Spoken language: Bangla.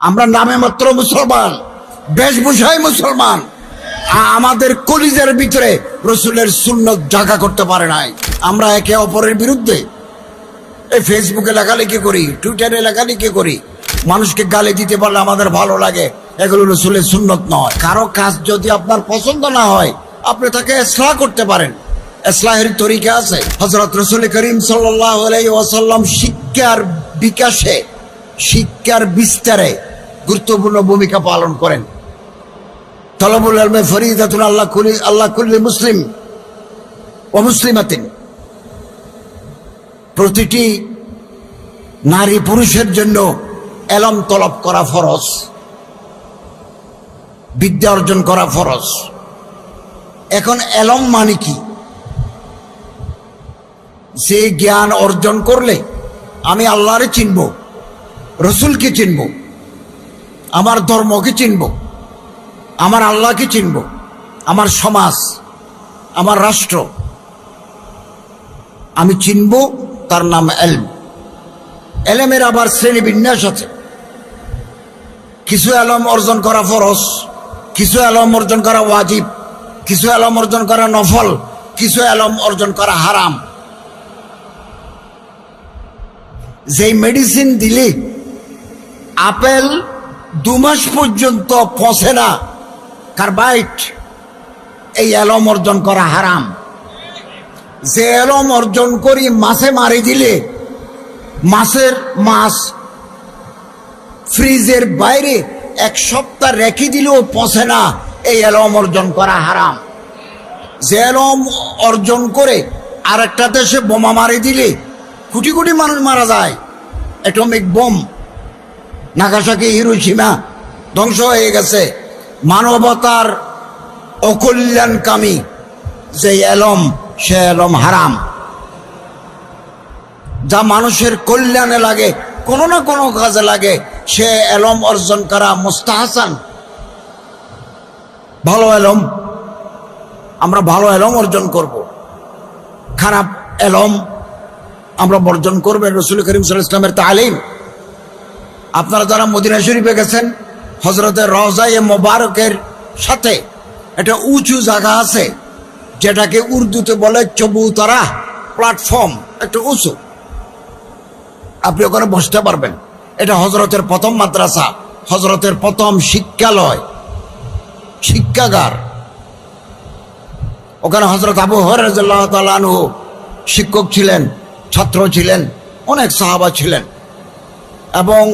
আমরা নামে মাত্র মুসলমান, বেশভূষায় মুসলমান, আমাদের কলিজার ভিতরে রসুলের সুন্নত জাগা করতে পারে নাই। আমরা একে অপরের বিরুদ্ধে এই ফেসবুকে লেখালেখি করি, টুইটারে লেখালেখি করি, মানুষকে গালি দিতে পারলে আমাদের ভালো লাগে। এগুলো রসুলের সুন্নত নয়। কারো কাজ যদি আপনার পছন্দ না হয়, আপনি তাকে ইসলাহ করতে পারেন। ইসলাহের তরিকা আছে। হযরত রাসূল করিম সাল্লাল্লাহু আলাইহি ওয়াসাল্লাম শিক্ষার বিকাশে, শিক্ষার বিস্তারে গুরুত্বপূর্ণ ভূমিকা পালন করেন। তলবুল ইলমি ফরিদাতুন আল্লাহ কুল্লি মুসলিম ওয়া মুসলিমাতিন। প্রতিটি নারী পুরুষের জন্য এলম তলব করা ফরজ, বিদ্যা অর্জন করা ফরজ। এখন এলম মানে কি? যে জ্ঞান অর্জন করলে আমি আল্লাহরে চিনব, রসুলকে চিনব, আমার ধর্মকে চিনব, আমার আল্লাহকে চিনব, আমার সমাজ, আমার রাষ্ট্র আমি চিনব, তার নাম এলম। এলেমের আবার শ্রেণী বিন্যাস আছে। কিছু এলম অর্জন করা ফরজ, কিছু এলম অর্জন করা ওয়াজিব, কিছু এলম অর্জন করা নফল, কিছু এলম অর্জন করা হারাম। যেই মেডিসিন দিলে আপেল 2 মাস পর্যন্ত পচে না, কার্বাইড, এই এলম অর্জন করা হারাম। যে এলম অর্জন করি মাছে মারি দিলে মাছ ফ্রিজের বাইরে 1 সপ্তাহ রেখে দিলেও পচে না, এই এলম অর্জন করা হারাম। যে এলম অর্জন করে আরেকটা দেশে বোমা মারি দিলে কোটি কোটি মানুষ মারা যায়, অ্যাটমিক বোম, নাগাসাকি হিরোশিমা ধ্বংস হয়ে গেছে। মানবতার অকল্যাণকামী যে এলম, সে এলম হারাম। যা মানুষের কল্যাণে লাগে, কোনো না কোনো কাজে লাগে, সে এলম অর্জন করা মুস্তাহাসান, ভালো এলম। আমরা ভালো এলম অর্জন করব, খারাপ এলম আমরা বর্জন করবেন। রাসূল করিম সাল্লাল্লাহু আলাইহি ওয়াসাল্লামের তালিম। আপনারা যারা মদিনা শরীফে গেছেন, হযরতের রওজায়ে মোবারকের সাথে একটা উঁচু জায়গা আছে, যেটাকে উর্দুতে বলে চবুতরা প্ল্যাটফর্ম, একটা উঁচু। আপনি ওখানে বসতে পারবেন। এটা হযরতের প্রথম মাদ্রাসা, হযরতের প্রথম শিক্ষালয়, শিক্ষাগার। ওখানে হযরত আবু হুরায়রা রাদিয়াল্লাহু তাআলা আনহু শিক্ষক ছিলেন, ছাত্র ছিলেন, অনেক সাহাবা ছিলেন। এবং